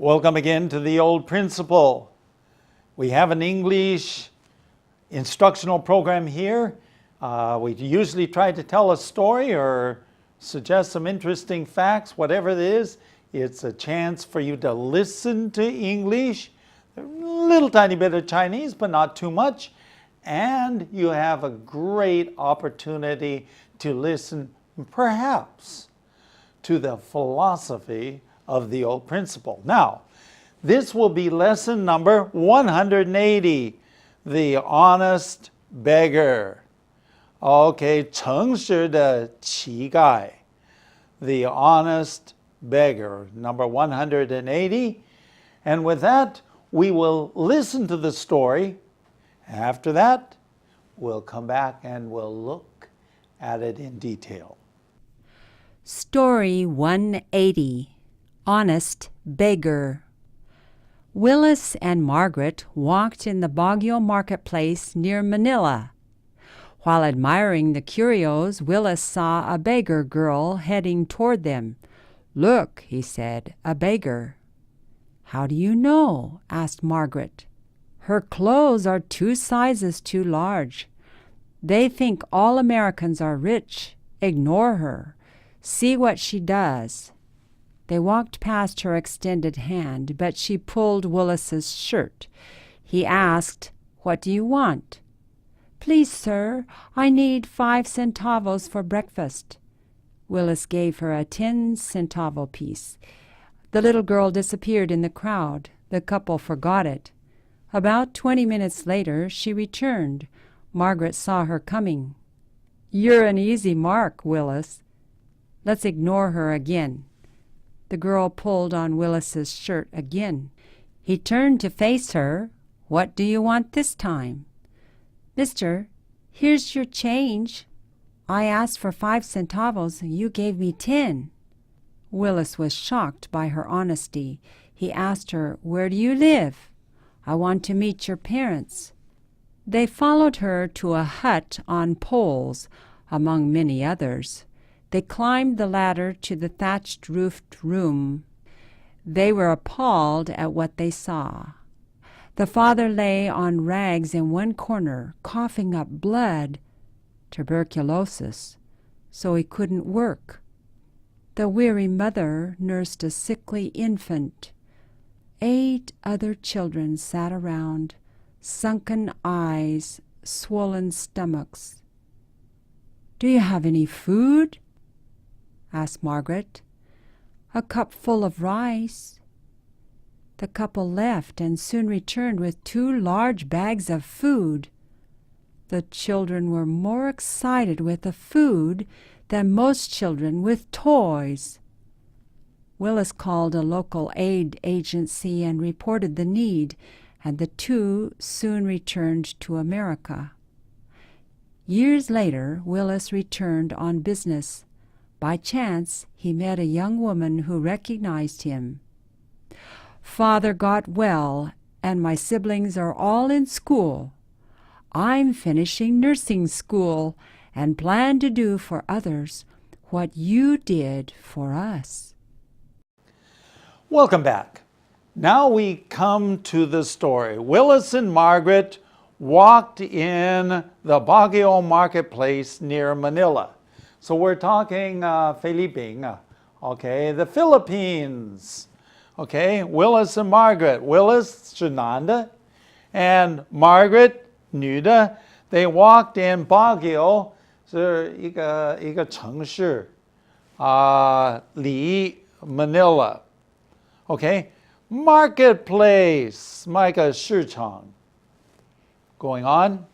Welcome again to the Old Principle. We have an English instructional program here. We usually try to tell a story or suggest some interesting facts, whatever it is. It's a chance for you to listen to English, a little tiny bit of Chinese, but not too much. And you have a great opportunity to listen, perhaps, to the philosophy of the Old Principle. Now, this will be lesson number 180, the honest beggar. Okay, 诚实的乞丐, the honest beggar, number 180. And with that, we will listen to the story. After that, we'll come back and we'll look at it in detail. Story 180, Honest Beggar. Willis and Margaret walked in the Baguio marketplace near Manila. While admiring the curios, Willis saw a beggar girl heading toward them. "Look," he said, "a beggar." "How do you know?" asked Margaret. "Her clothes are 2 sizes too large. They think all Americans are rich. Ignore her. See what she does." They walked past her extended hand, but she pulled Willis's shirt. He asked, "What do you want?" "Please, sir, I need 5 centavos for breakfast." Willis gave her a 10-centavo piece. The little girl disappeared in the crowd. The couple forgot it. About 20 minutes later, she returned. Margaret saw her coming. "You're an easy mark, Willis. Let's ignore her again." The girl pulled on Willis's shirt again. He turned to face her. "What do you want this time?" "Mister, here's your change. I asked for 5 centavos. You gave me 10. Willis was shocked by her honesty. He asked her, "Where do you live?" "I want to meet your parents." They followed her to a hut on poles, among many others. They climbed the ladder to the thatched-roofed room. They were appalled at what they saw. The father lay on rags in one corner, coughing up blood, tuberculosis, so he couldn't work. The weary mother nursed a sickly infant. 8 other children sat around, sunken eyes, swollen stomachs. "Do you have any food?" asked Margaret. "A cup full of rice." The couple left and soon returned with 2 large bags of food. The children were more excited with the food than most children with toys. Willis called a local aid agency and reported the need, and the 2 soon returned to America. Years later, Willis returned on business. By chance, he met a young woman who recognized him. "Father got well, and my siblings are all in school. I'm finishing nursing school and plan to do for others what you did for us." Welcome back. Now we come to the story. Willis and Margaret walked in the Baguio marketplace near Manila. So we're talking Philippines, okay, the Philippines. Okay, Willis and Margaret. Willis 是男的 and Margaret 女的. They walked in Baguio, 是一个城市离 Manila. Okay, marketplace, 卖个市场. Going on.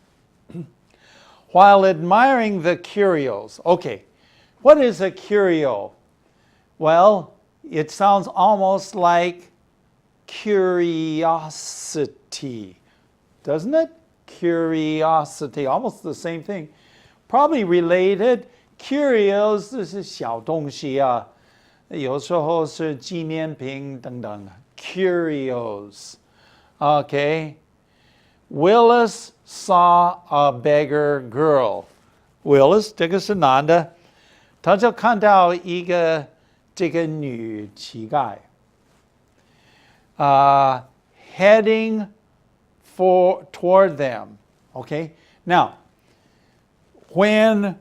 While admiring the curios. Okay, what is a curio? Well, it sounds almost like curiosity, doesn't it? Curiosity, almost the same thing. Probably related. Curios 是小东西啊，有时候是纪念品等等。Curios. Okay. Willis saw a beggar girl. Willis 这个是男的，他就看到一个这个女乞丐。heading toward them. Okay? Now, when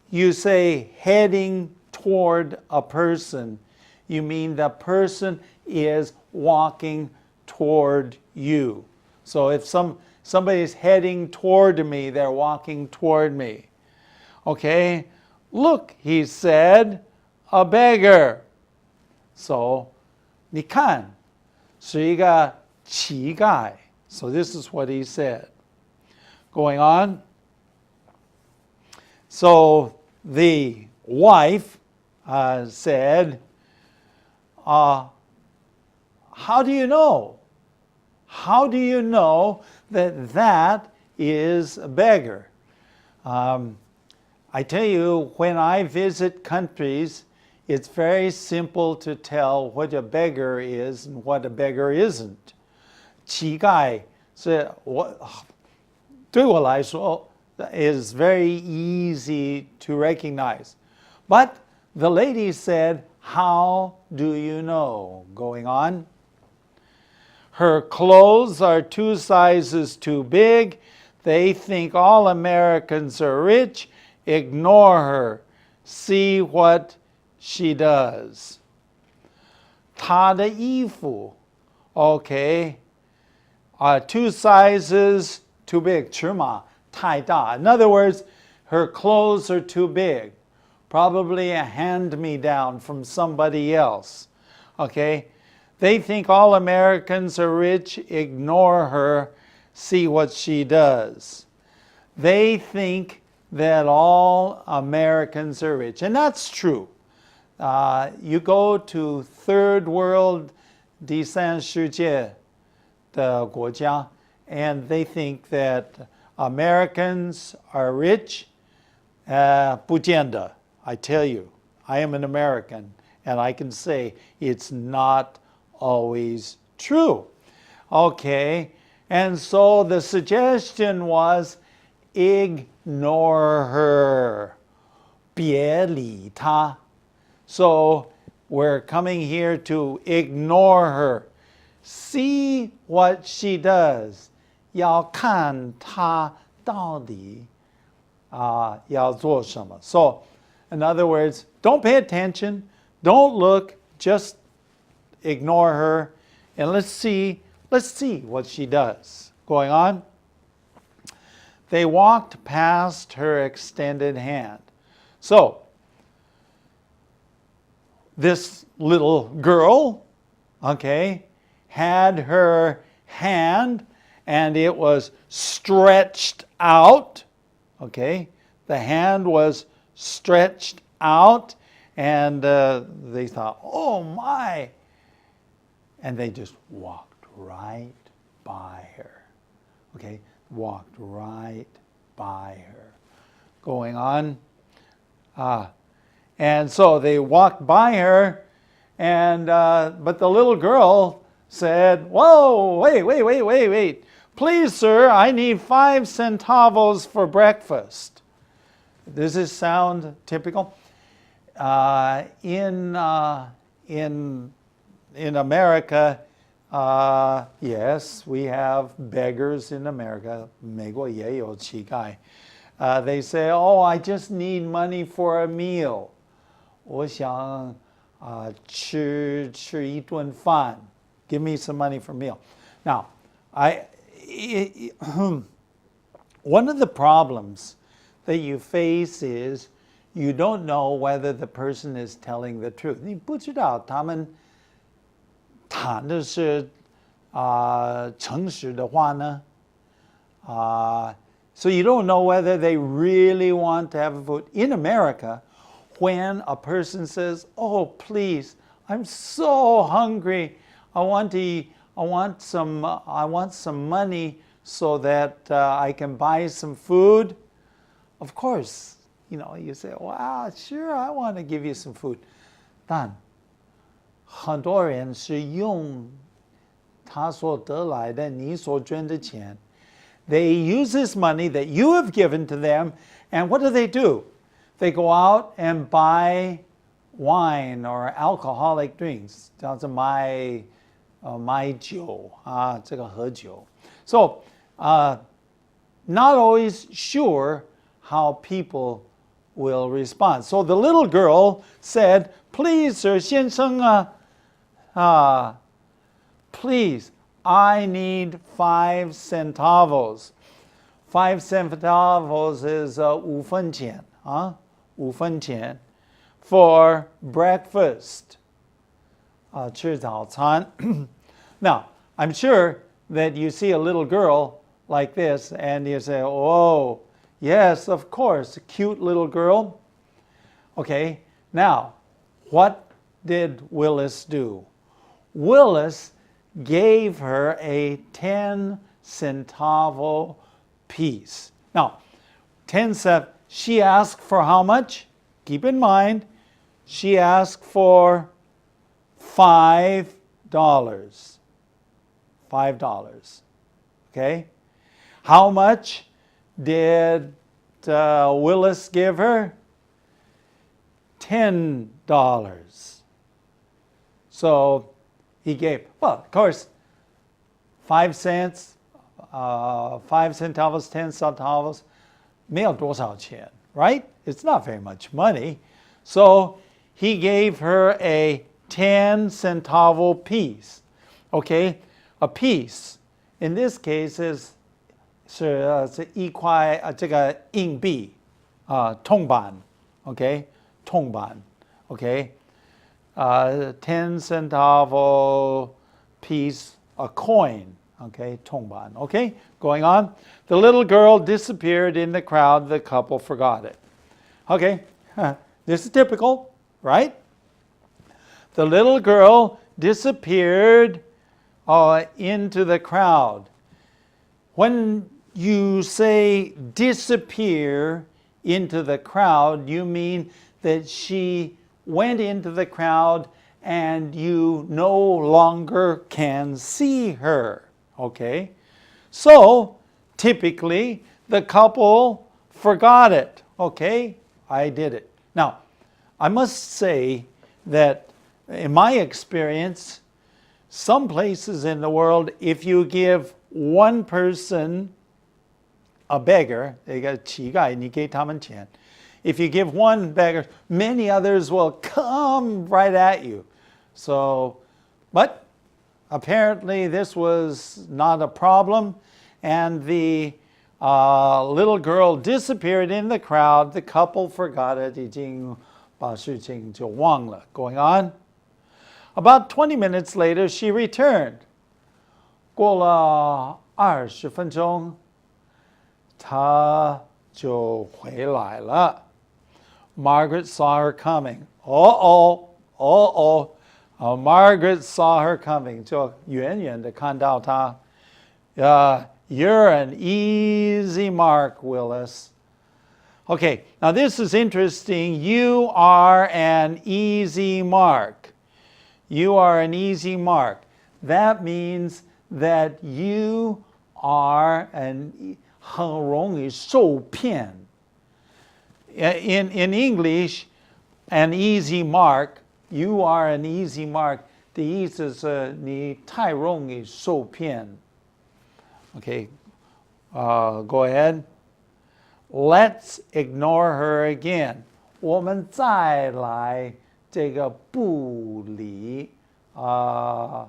you say heading toward a person, you mean the person is walking toward you. So if somebody's heading toward me, they're walking toward me. Okay? Look, he said, a beggar. So, 你看，是一个乞丐. So this is what he said. Going on. So the wife said, how do you know? How do you know that that is a beggar? I tell you, when I visit countries, it's very simple to tell what a beggar is and what a beggar isn't. 乞丐是对我来说 is very easy to recognize. But the lady said, how do you know? Going on. Her clothes are 2 sizes too big. They think all Americans are rich. Ignore her. See what she does. 她的衣服 okay, 2 sizes too big, 尺码太大. In other words, her clothes are too big. Probably a hand-me-down from somebody else. Okay? They think all Americans are rich. Ignore her. See what she does. They think that all Americans are rich. And that's true. You go to third world 第三世界的国家, and they think that Americans are rich. 不见得. I tell you, I am an American, and I can say it's not always true. Okay, and so the suggestion was ignore her. 别理她. So we're coming here to ignore her. See what she does. 要看她到底要做什么. So, in other words, don't pay attention, don't look, just ignore her, and let's see what she does. Going on. They walked past her extended hand. So, this little girl, okay, had her hand and it was stretched out. Okay, the hand was stretched out, and they thought, oh my, and they just walked right by her. Okay, walked right by her. Going on. And so they walked by her, and but the little girl said, whoa, wait. Please, sir, I need 5 centavos for breakfast. Does this sound typical? In America, yes, we have beggars in America. 美国也有乞丐. They say, oh, I just need money for a meal. 我想吃一顿饭. Give me some money for a meal. Now, one of the problems that you face is you don't know whether the person is telling the truth. 你不知道他们谈的是诚实的话呢? So you don't know whether they really want to have food. In America, when a person says, oh, please, I'm so hungry, I want some money so that I can buy some food. Of course, you say, wow, sure, I want to give you some food. 但很多人是用他所得来的你所捐的钱. They use this money that you have given to them, and what do? They go out and buy wine or alcoholic drinks. 叫做买买酒啊，这个喝酒。So, not always sure how people will respond. So the little girl said, "Please, sir, 先生啊, please, I need 5 centavos." 5 centavos is 5分钱啊，5分钱 for breakfast. 吃早餐。Now, I'm sure that you see a little girl like this and you say, "Oh, yes, of course, a cute little girl." Okay, now, what did Willis do? Willis gave her a 10 centavo piece. Now, 10 cent, she asked for how much? Keep in mind, she asked for $5. $5. Okay? How much did Willis give her? $10. So he gave, well, of course, 5 cents, 5 centavos, 10 centavos, 没有多少钱, right? It's not very much money. So he gave her a 10 centavo piece. Okay? A piece, in this case, is 一块这个硬币铜板 okay 铜板 okay 10 centavo piece, a coin, okay 铜板 okay going on. The little girl disappeared in the crowd. The couple forgot it. Okay, this is typical, right? The little girl disappeared into the crowd. When you say disappear into the crowd, you mean that she went into the crowd and you no longer can see her. Okay? So, typically, the couple forgot it. Okay? I did it. Now, I must say that in my experience, some places in the world, if you give one person, a beggar, 一个乞丐，你给他们钱. If you give one beggar, many others will come right at you. So, but apparently this was not a problem, and the little girl disappeared in the crowd. The couple forgot it. 已经把事情就忘了. Going on. About 20 minutes later, she returned. 过了20分钟，她就回来了。Margaret saw her coming. Margaret saw her coming. 就远远地看到她。You're an easy mark, Willis. Okay, now this is interesting. You are an easy mark. You are an easy mark. That means that you are 很容易受骗. In English, an easy mark, you are an easy mark, 的意思是你太容易受骗. Okay, go ahead. Let's ignore her again. 我们再来这个不理她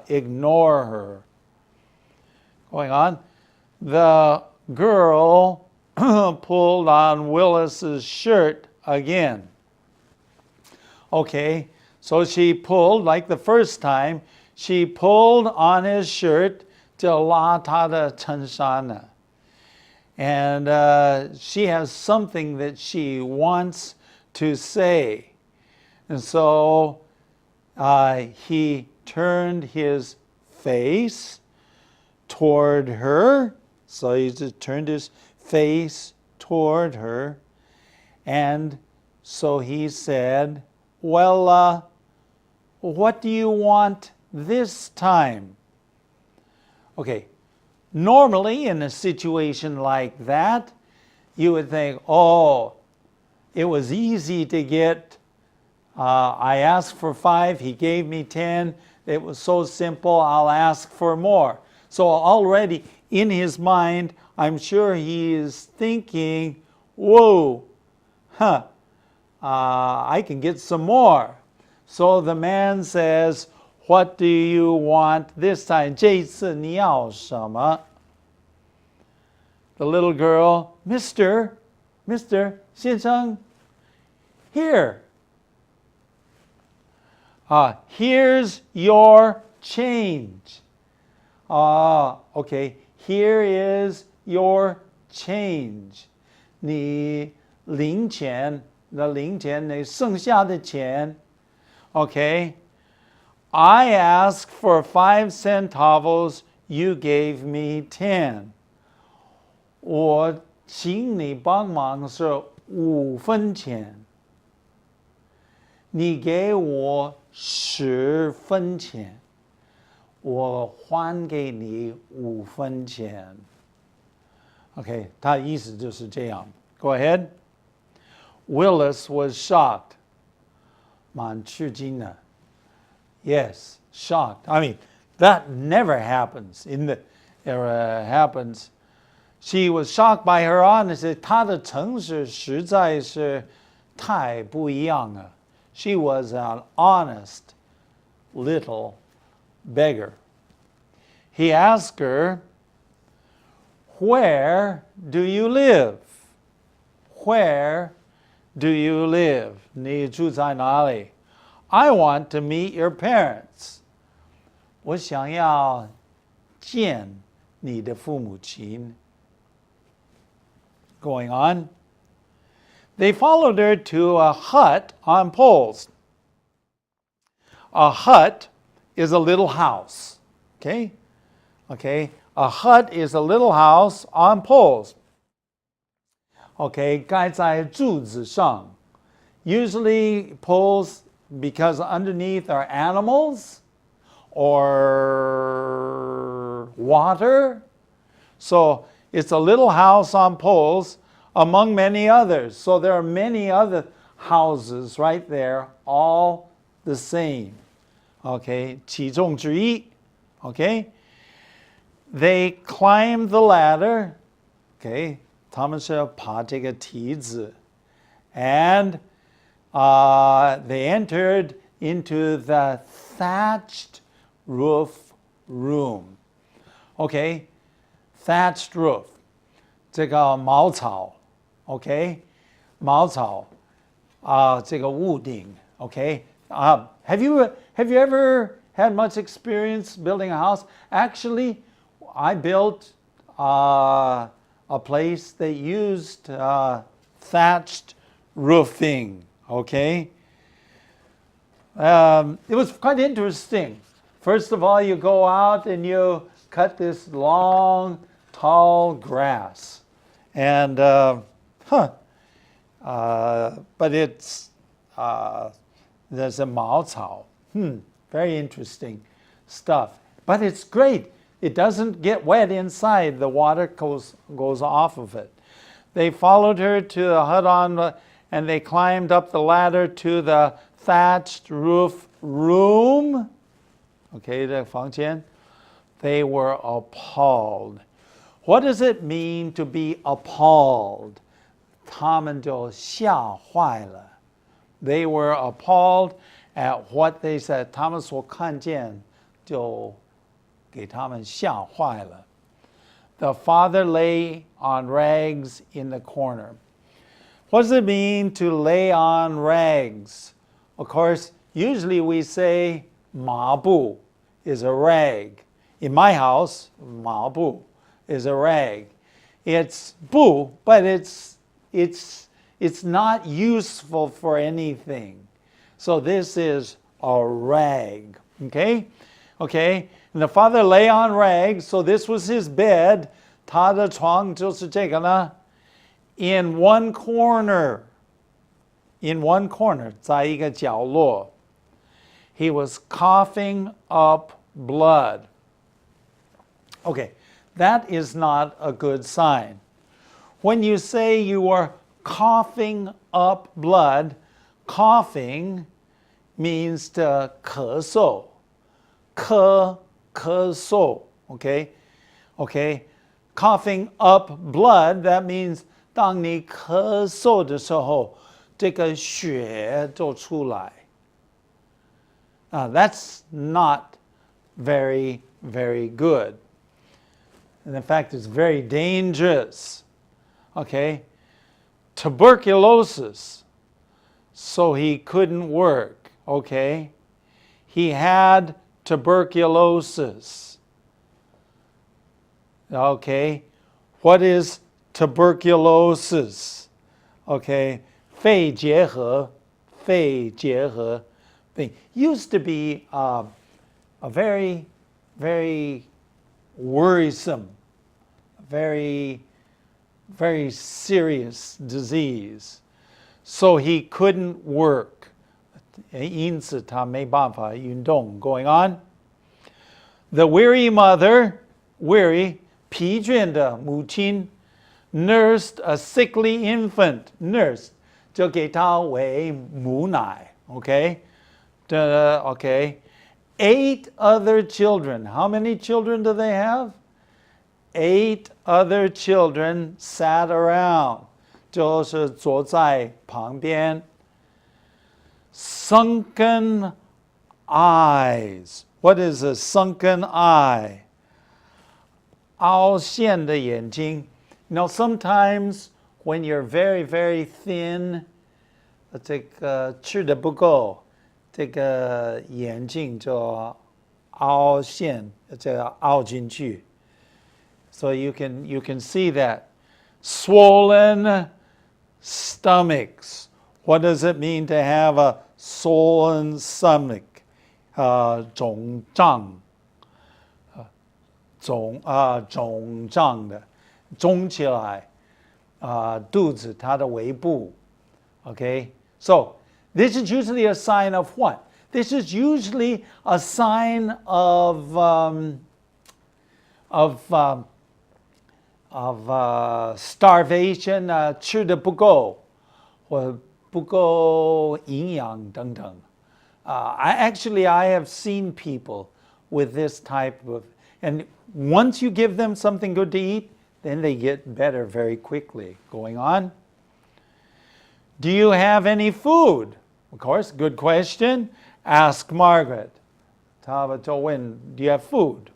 ignore her. Going on, the girl pulled on Willis's shirt again. Okay, so she pulled, like the first time, she pulled on his shirt 就拉他的衬衫了. And she has something that she wants to say. And so he turned his face toward her. So he just turned his face toward her. And so he said, well, what do you want this time? Okay, normally in a situation like that, you would think, oh, it was easy to get I asked for 5, he gave me 10. It was so simple, I'll ask for more. So already in his mind, I'm sure he is thinking, whoa, I can get some more. So the man says, what do you want this time? 这一次你要什么? The little girl, Mr. 先生, here. Here's your change. Okay, here is your change. 你零钱的零钱，你剩下的钱。Okay, I asked for 5 centavos, you gave me 10. 我请你帮忙是5分钱，你给我10分钱，我还给你5分钱。Okay, 他的意思就是这样。Go ahead. Willis was shocked. 蛮吃惊的。Yes, shocked. I mean, that never happens. Happens. She was shocked by her honesty. 她的诚实实在是太不一样了。She was an honest little beggar. He asked her, where do you live? Where do you live? 你住在哪里? I want to meet your parents. 我想要见你的父母亲。Going on. They followed her to a hut on poles. A hut is a little house. Okay? A hut is a little house on poles. Okay, 盖在柱子上. Usually poles, because underneath are animals or water. So it's a little house on poles among many others. So there are many other houses right there, all the same. Okay, 其中之一. Okay, they climbed the ladder. Okay, 他们是要爬这个梯子. And they entered into the thatched roof room. Okay, thatched roof. 这个茅草 okay, 茅草这个屋顶 okay. Have you ever had much experience building a house? Actually, I built a place that used thatched roofing. Okay, it was quite interesting. First of all, you go out and you cut this long, tall grass, and but it's there's a 茅草. Very interesting stuff. But it's great. It doesn't get wet inside. The water goes off of it. They followed her to the hut and they climbed up the ladder to the thatched roof room. Okay, 这房间. They were appalled. What does it mean to be appalled? 他们就吓坏了. They were appalled at what they said. 他们所看见就给他们吓坏了. The father lay on rags in the corner. What does it mean to lay on rags? Of course, usually we say 麻布 is a rag. In my house, 麻布 is a rag. It's 布, but it's not useful for anything. So this is a rag. Okay? And the father lay on rags, so this was his bed. 他的床就是这个呢. In one corner. 在一个角落. He was coughing up blood. Okay, that is not a good sign. When you say you are coughing up blood, coughing means to 咳嗽，咳嗽 okay? Okay? Coughing up blood, that means 当你咳嗽的时候，这个血就出来。That's not very, very good. And in fact, it's very dangerous. Okay? Tuberculosis. So he couldn't work. Okay? He had tuberculosis. Okay? What is tuberculosis? Okay? 肺结核 thing. Used to be a very, very worrisome, very, very serious disease. So he couldn't work. 因此他没办法运动. Going on. The weary mother, weary, 疲倦的母亲 nursed a sickly infant. Nursed 就给他喂母奶. Okay? Okay. 8 other children. How many children do they have? 8 other children sat around. 就是坐在旁边. Sunken eyes. What is a sunken eye? 凹陷的眼睛. Sometimes when you're very, very thin, 这个吃得不够，这个眼睛就凹陷，这个凹进去。So you can see that. Swollen stomachs. What does it mean to have a swollen stomach? 肿胀的，肿起来，肚子，它的围部。Okay? So, this is usually a sign of what? This is usually a sign of starvation, 吃得不够，或不够营养等等。I have seen people with this type of, and once you give them something good to eat, then they get better very quickly. Going on. Do you have any food? Of course, good question. Ask Margaret. 他们就问, do you have food?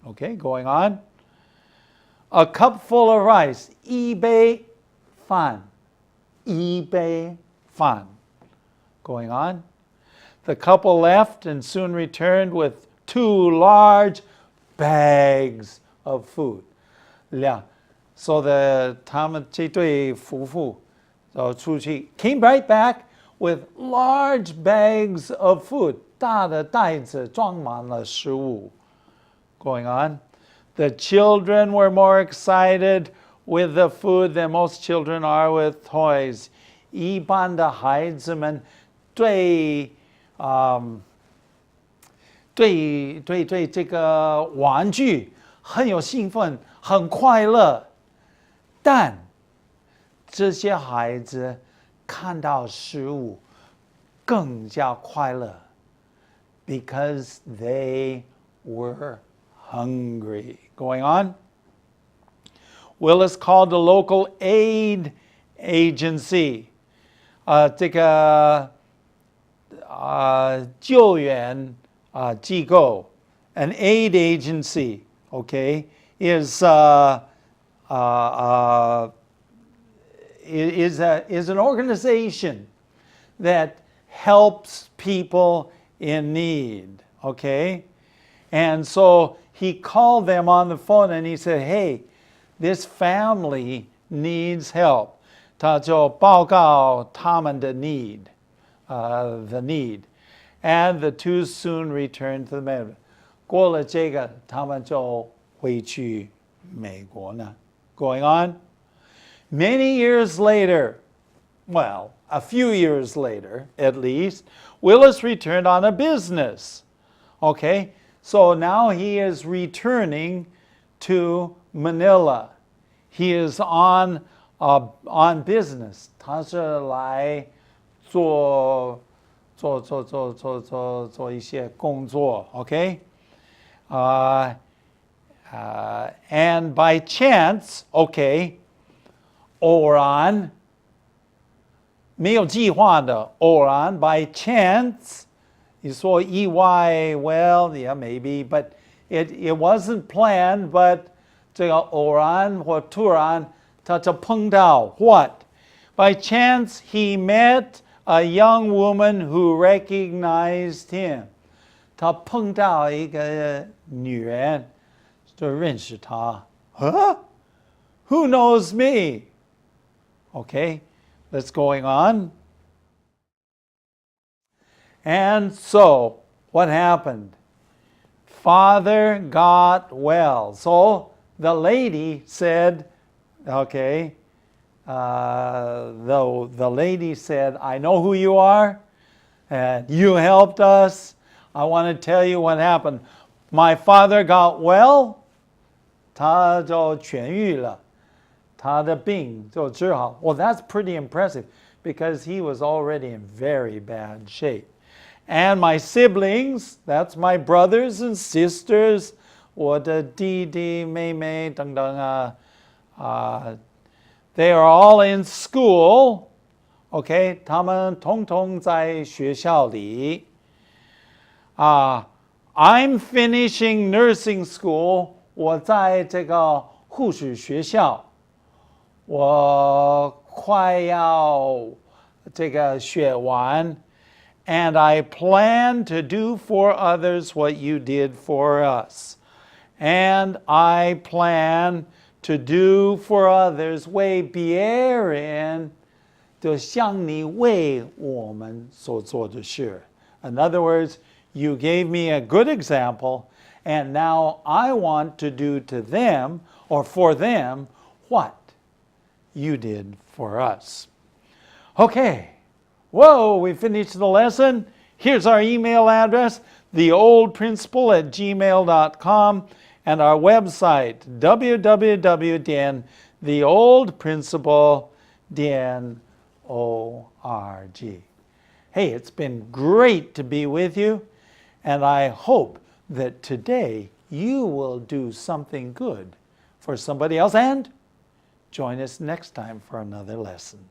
Okay, going on. A cup full of rice. 一杯饭. Going on. The couple left and soon returned with 2 large bags of food. So 他们这对夫妇出去 came right back with large bags of food. 大的袋子装满了食物. Going on. The children were more excited with the food than most children are with toys. 一般的孩子们对这个玩具很有兴奋，很快乐。但这些孩子看到食物更加快乐 because they were hungry. Going on. Willis called the local aid agency. 这个救援机构, an aid agency, okay, is an organization that helps people in need, okay? And so he called them on the phone and he said, hey, this family needs help. 他就报告他们的 need, the need. And the 2 soon returned to the America. 过了这个，他们就回去美国呢. Going on. Many years later, well, a few years later, at least, Willis returned on a business. Okay? So now he is returning to Manila. He is on business. 他是来做做一些工作 OK and by chance OK 偶然没有计划的偶然 by chance 你说意外 well yeah maybe but it wasn't planned but 这个偶然或突然他就碰到 what by chance he met a young woman who recognized him 他碰到一个女人就认识他 huh? Who knows me? Okay, let's going on. And so, what happened? Father got well. So, the lady said, okay, the lady said, I know who you are, and you helped us. I want to tell you what happened. My father got well, 他就痊愈了，他的病就治好。Well, that's pretty impressive because he was already in very bad shape. And my siblings, that's my brothers and sisters, 我的弟弟妹妹等等they are all in school. Okay, 他们统统在学校里。I'm finishing nursing school. 我在这个护士学校，我快要这个学完。And I plan to do for others what you did for us. And I plan to do for others 为别人就像你为我们所做的事。In other words, you gave me a good example, and now I want to do to them or for them what you did for us. Okay. Whoa, we finished the lesson. Here's our email address, theoldprinciple@gmail.com, and our website, www.theoldprinciple.org. Hey, it's been great to be with you, and I hope that today you will do something good for somebody else, and join us next time for another lesson.